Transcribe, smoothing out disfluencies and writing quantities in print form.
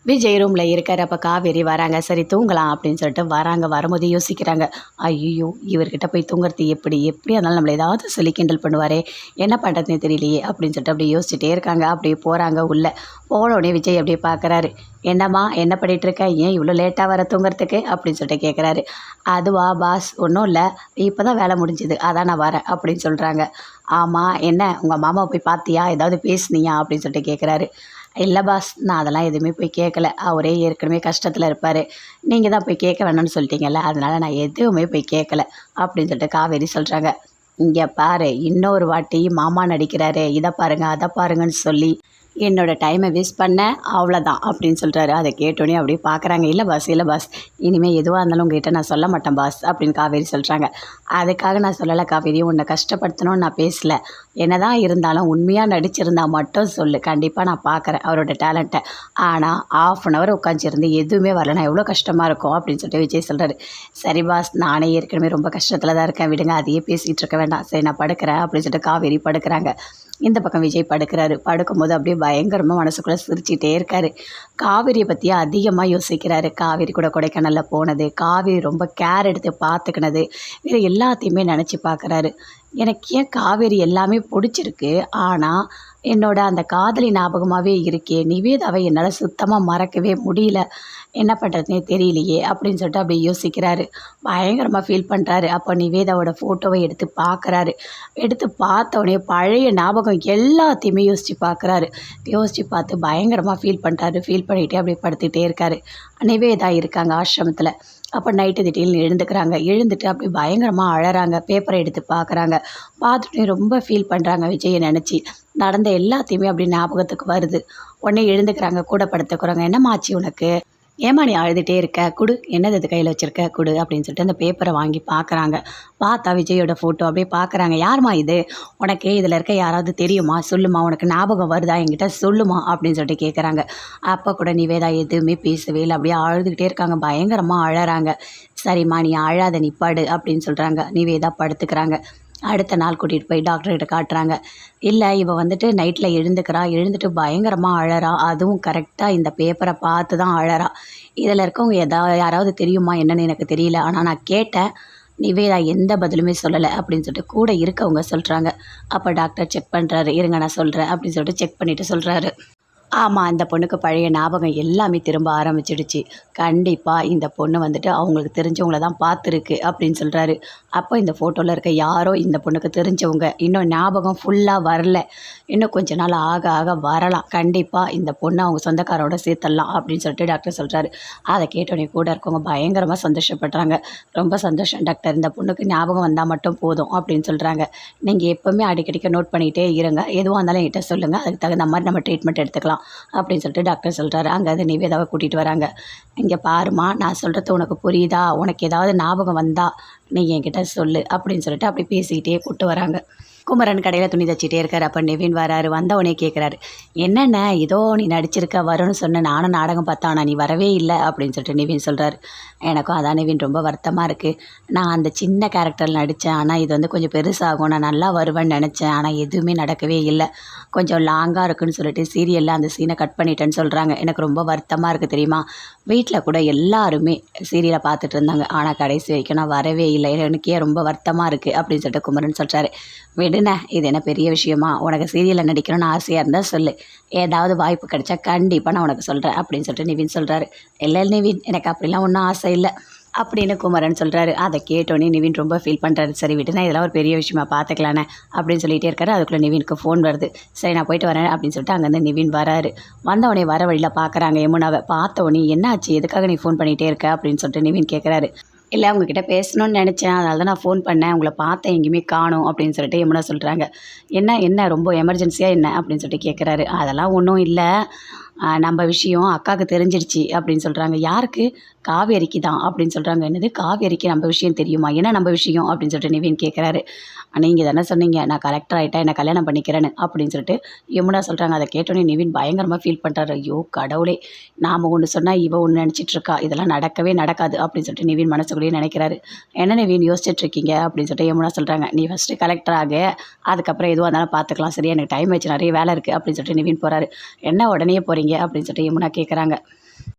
விஜய் ரூமில் இருக்கார். அப்போ காவேரி வராங்க. சரி தூங்கலாம் அப்படின்னு சொல்லிட்டு வராங்க. வரும்போது யோசிக்கிறாங்க, ஐயோ இவர்கிட்ட போய் தூங்குறது எப்படியா இருந்தாலும் நம்மளை ஏதாவது சொல்லி கிண்டல் பண்ணுவாரே, என்ன பண்ணுறதுன்னு தெரியலையே அப்படின்னு சொல்லிட்டு அப்படியே யோசிச்சுட்டே இருக்காங்க. அப்படியே போகிறாங்க உள்ளே. போனோடனே விஜய் அப்படியே பார்க்குறாரு. என்னம்மா என்ன பண்ணிகிட்டு இருக்க, ஏன் இவ்வளோ லேட்டாக வர தூங்குறதுக்கு அப்படின்னு சொல்லிட்டு கேட்குறாரு. அதுவா பாஸ், ஒன்றும் இல்லை, இப்போ தான் வேலை முடிஞ்சுது, அதான் நான் வரேன் அப்படின்னு சொல்கிறாங்க. ஆமாம், என்ன உங்கள் மாமா போய் பார்த்தியா, ஏதாவது பேசுனியா அப்படின்னு சொல்லிட்டு கேட்குறாரு. இல்லை பாஸ், நான் அதெல்லாம் எதுவுமே போய் கேட்கல, அவரே ஏற்கனவே கஷ்டத்தில் இருப்பார், நீங்கள் தான் போய் கேட்க வேணும்னு சொல்லிட்டீங்கல்ல, அதனால் நான் எதுவுமே போய் கேட்கல அப்படின்னு சொல்லிட்டு காவேரி சொல்கிறாங்க. இங்கே பாரு, இன்னொரு வாட்டி மாமா நடிக்கிறாரு, இதை பாருங்கள் அதை பாருங்கன்னு சொல்லி என்னோடய டைமை வேஸ்ட் பண்ண, அவ்வளோதான் அப்படின்னு சொல்கிறாரு. அதை கேட்டோன்னே அப்படியே பார்க்குறாங்க. இல்லை பாஸ், இனிமேல் எதுவாக இருந்தாலும் உங்கள்கிட்ட நான் சொல்ல மாட்டேன் பாஸ் அப்படின்னு காவேரி சொல்கிறாங்க. அதுக்காக நான் சொல்லலை காவேரி, உன்னை கஷ்டப்படுத்தணும்னு நான் பேசலை, என்னதான் இருந்தாலும் உண்மையாக நடிச்சிருந்தா மட்டும் சொல்லு, கண்டிப்பாக நான் பார்க்குறேன் அவரோட டேலண்ட்டை. ஆனால் 1/2 hour உட்காந்துருந்து எதுவுமே வரலனா எவ்வளோ கஷ்டமாக இருக்கும் அப்படின்னு சொல்லிட்டு விஜய் சொல்கிறாரு. சரி பாஸ், நானே ஏற்கனவே ரொம்ப கஷ்டத்தில் தான் இருக்கேன், விடுங்க, அதையே பேசிகிட்டு இருக்க வேண்டாம், சரி நான் படுக்கிறேன் அப்படின்னு சொல்லிட்டு காவேரி படுக்கிறாங்க. இந்த பக்கம் விஜய் படுக்கிறாரு. படுக்கும்போது அப்படியே பயங்கரமாக மனசுக்குள்ளே சிரிச்சிட்டே இருக்காரு. காவேரியை பற்றி அதிகமாக யோசிக்கிறாரு. காவேரி கூட கொடைக்கானலில் போனது, காவேரி ரொம்ப கேர் எடுத்து பார்த்துக்கினது, இது எல்லாத்தையுமே நினச்சி பார்க்குறாரு. எனக்கு ஏன் காவேரி எல்லாமே பிடிச்சிருக்கு, ஆனால் என்னோட அந்த காதலி ஞாபகமாகவே இருக்கே, நிவேதாவை என்னால் சுத்தமாக மறக்கவே முடியல, என்ன பண்ணுறதுனே தெரியலையே அப்படின்னு சொல்லிட்டு அப்படி யோசிக்கிறாரு. பயங்கரமாக ஃபீல் பண்ணுறாரு. அப்போ நிவேதாவோட ஃபோட்டோவை எடுத்து பார்க்குறாரு. எடுத்து பார்த்தோடனே பழைய ஞாபகம் எல்லாத்தையுமே யோசித்து பார்க்குறாரு. யோசித்து பார்த்து பயங்கரமாக ஃபீல் பண்ணுறாரு. ஃபீல் பண்ணிகிட்டே அப்படியே படுத்துக்கிட்டே இருக்காரு. நிவேதா இருக்காங்க ஆசிரமத்தில். அப்போ நைட்டு திடீர்னு எழுந்துக்கிறாங்க. எழுந்துட்டு அப்படி பயங்கரமாக அழறாங்க. பேப்பரை எடுத்து பார்க்குறாங்க. பார்த்துட்டு ரொம்ப ஃபீல் பண்ணுறாங்க விஜயை நினச்சி. நடந்த எல்லாத்தையுமே அப்படி ஞாபகத்துக்கு வருது. உடனே எழுந்துக்கிறாங்க. கூட படுத்துக்கிறாங்க. என்னம்மாச்சு உனக்கு, ஏம்மா நீ அழுதுகிட்டே இருக்க, குடு, என்னது இது கையில் வச்சுருக்க, குடு அப்படின்னு சொல்லிட்டு அந்த பேப்பரை வாங்கி பார்க்குறாங்க. பார்த்தா விஜயோட ஃபோட்டோ அப்படியே பார்க்குறாங்க. யாருமா இது, உனக்கு இதில் இருக்க யாராவது தெரியுமா, சொல்லுமா, உனக்கு ஞாபகம் வருதா, என்கிட்ட சொல்லுமா அப்படின்னு சொல்லிட்டு கேட்குறாங்க. அப்போ கூட நிவேதா எதுவுமே பேசவே இல்லை, அப்படியே அழுதுகிட்டே இருக்காங்க. பயங்கரமாக அழறாங்க. சரிம்மா நீ அழாத, நீ படு அப்படின்னு சொல்கிறாங்க. நிவேதா படுத்துக்கிறாங்க. அடுத்த நாள் கூட்டிகிட்டு போய் டாக்டர்கிட்ட காட்டுறாங்க. இல்லை, இவள் வந்துட்டு நைட்டில் எழுந்துட்டு பயங்கரமாக அழறா, அதுவும் கரெக்டாக இந்த பேப்பரை பார்த்து தான் அழறா. இதில் இருக்கவங்க யாராவது தெரியுமா என்னன்னு எனக்கு தெரியல, ஆனால் நான் கேட்டேன், நிவேதா எந்த பதிலுமே சொல்லலை அப்படின்னு சொல்லிட்டு கூட இருக்கவங்க சொல்கிறாங்க. அப்போ டாக்டர் செக் பண்ணுறாரு. இருங்க நான் சொல்கிறேன் அப்படின்னு சொல்லிட்டு செக் பண்ணிவிட்டு சொல்கிறாரு. ஆமாம், அந்த பொண்ணுக்கு பழைய ஞாபகம் எல்லாமே திரும்ப ஆரம்பிச்சிடுச்சு. கண்டிப்பாக இந்த பொண்ணு வந்துட்டு அவங்களுக்கு தெரிஞ்சவங்கள தான் பார்த்துருக்கு அப்படின்னு சொல்கிறாரு. அப்போ இந்த ஃபோட்டோவில் இருக்க யாரோ இந்த பொண்ணுக்கு தெரிஞ்சவங்க. இன்னும் ஞாபகம் ஃபுல்லாக வரல, இன்னும் கொஞ்ச நாள் ஆக ஆக வரலாம். கண்டிப்பாக இந்த பொண்ணை அவங்க சொந்தக்காரோட சேர்த்துடலாம் அப்படின்னு சொல்லிட்டு டாக்டர் சொல்கிறாரு. அதை கேட்டோடனே கூட இருக்கவங்க பயங்கரமாக சந்தோஷப்படுறாங்க. ரொம்ப சந்தோஷம் டாக்டர், இந்த பொண்ணுக்கு ஞாபகம் வந்தால் மட்டும் போதும் அப்படின்னு சொல்கிறாங்க. நீங்கள் எப்போவுமே அடிக்கடிக்க நோட் பண்ணிகிட்டே இருங்க, எதுவாக இருந்தாலும் என்கிட்ட சொல்லுங்கள், அதுக்கு தகுந்த மாதிரி நம்ம ட்ரீட்மெண்ட் எடுத்துக்கலாம் அப்படின்னு சொல்லிட்டு டாக்டர் சொல்கிறாரு. அங்கே அது நிவேதாவை கூட்டிகிட்டு வராங்க. இங்கே பாருமா, நான் சொல்கிறது உனக்கு புரியுதா, உனக்கு ஏதாவது ஞாபகம் வந்தா நீ என்கிட்ட சொல்லு அப்படின்னு சொல்லிட்டு அப்படி பேசிக்கிட்டே கூப்பிட்டு வராங்க. குமரன் கடையில் துணி தச்சிட்டே இருக்கார். அப்போ நிவின் வராரு. வந்தவனே கேட்குறாரு, என்னென்ன இதோ நீ நடிச்சிருக்க வரும்னு சொன்ன, நானும் நாடகம் பார்த்தா ஆனால் நீ வரவே இல்லை அப்படின்னு சொல்லிட்டு நிவின் சொல்கிறாரு. எனக்கும் அதான் நிவின், ரொம்ப வருத்தமாக இருக்குது. நான் அந்த சின்ன கேரக்டரில் நடித்தேன், ஆனால் இது வந்து கொஞ்சம் பெருசாகும், நான் நல்லா வருவேன்னு நினச்சேன், ஆனால் எதுவுமே நடக்கவே இல்லை, கொஞ்சம் லாங்காக இருக்குன்னு சொல்லிட்டு சீரியலில் அந்த சீனை கட் பண்ணிட்டேன்னு சொல்கிறாங்க. எனக்கு ரொம்ப வருத்தமாக இருக்குது தெரியுமா, வீட்டில் கூட எல்லாருமே சீரியலை பார்த்துட்டு இருந்தாங்க, ஆனால் கடைசி வரைக்கும் நான் வரவே இல்லை, எனக்கே ரொம்ப வருத்தமாக இருக்குது அப்படின்னு சொல்லிட்டு குமரன் சொல்கிறாரு. விடுண்ணே, இது என்ன பெரிய விஷயமா, உனக்கு சீரியலில் நடிக்கணும்னு ஆசையாக இருந்தால் சொல்லு, ஏதாவது வாய்ப்பு கிடைச்சா கண்டிப்பாக நான் உனக்கு சொல்கிறேன் அப்படின்னு சொல்லிட்டு நிவின் சொல்கிறாரு. இல்லை நிவின், எனக்கு அப்படிலாம் ஒன்றும் ஆசை இல்லை அப்படின்னு குமரன் சொல்கிறாரு. அதை கேட்டோன்னே நிவின் ரொம்ப ஃபீல் பண்ணுறாரு. சரி விட்டுனா, இதெல்லாம் ஒரு பெரிய விஷயமா பார்த்துக்கலானே அப்படின்னு சொல்லிகிட்டே இருக்காரு. அதுக்குள்ளே நிவினுக்கு ஃபோன் வருது. சரி நான் போயிட்டு வரேன் அப்படின்னு சொல்லிட்டு அங்கேருந்து நிவின் வராரு. வந்தவனே வர வழியில் பார்க்குறாங்க யமுனாவை. பார்த்தவொடனே என்னாச்சு, எதுக்காக நீ ஃபோன் பண்ணிகிட்டே இருக்க அப்படின்னு சொல்லிட்டு நிவின் கேட்குறாரு. இல்லை, உங்ககிட்ட பேசணும்னு நினச்சேன், அதனால தான் நான் ஃபோன் பண்ணேன், உங்களை பார்த்தேன், எங்கேயுமே காணோம் அப்படின்னு சொல்லிட்டு யமுனா சொல்கிறாங்க. என்ன ரொம்ப எமர்ஜென்சியாக என்ன அப்படின்னு சொல்லிட்டு கேட்குறாரு. அதெல்லாம் ஒன்றும் இல்லை, நம்ம விஷயம் அக்காவுக்கு தெரிஞ்சிடுச்சு அப்படின்னு சொல்கிறாங்க. யாருக்கு, காவேரிக்கு தான் அப்படின்னு சொல்கிறாங்க. என்னது, காவேரிக்கு நம்ம விஷயம் தெரியுமா, என்ன நம்ம விஷயம் அப்படின்னு சொல்லிட்டு நிவின் கேட்குறாரு. நீங்கள் தானே சொன்னீங்க நான் கலெக்டர் ஆகிட்டா என்னை கல்யாணம் பண்ணிக்கிறேன்னு அப்படின்னு சொல்லிட்டு யமுனா சொல்கிறாங்க. அதை கேட்டோன்னே நிவின் பயங்கரமாக ஃபீல் பண்ணுறாரு. ஐயோ கடவுளே, நாம் ஒன்று சொன்னால் இவ ஒன்று நினச்சிட்ருக்கா, இதெல்லாம் நடக்கவே நடக்காது அப்படின்னு சொல்லிட்டு நிவின் மனசுக்குள்ளேயே நினைக்கிறாரு. என்ன நிவின் யோசிச்சுட்ருக்கீங்க அப்படின்னு சொல்லிட்டு யமுனா சொல்கிறாங்க. நீ ஃபஸ்ட்டு கலெக்டர் ஆக, அதுக்கப்புறம் எதுவாக இருந்தாலும் பார்த்துக்கலாம், சரி எனக்கு டைம் ஆச்சு, நிறைய வேலை இருக்குது அப்படின்னு சொல்லிட்டு நிவின் போகிறாரு. என்ன உடனே போகிறீங்க அப்படின்னு சொல்லிட்டு யமுனா கேட்குறாங்க.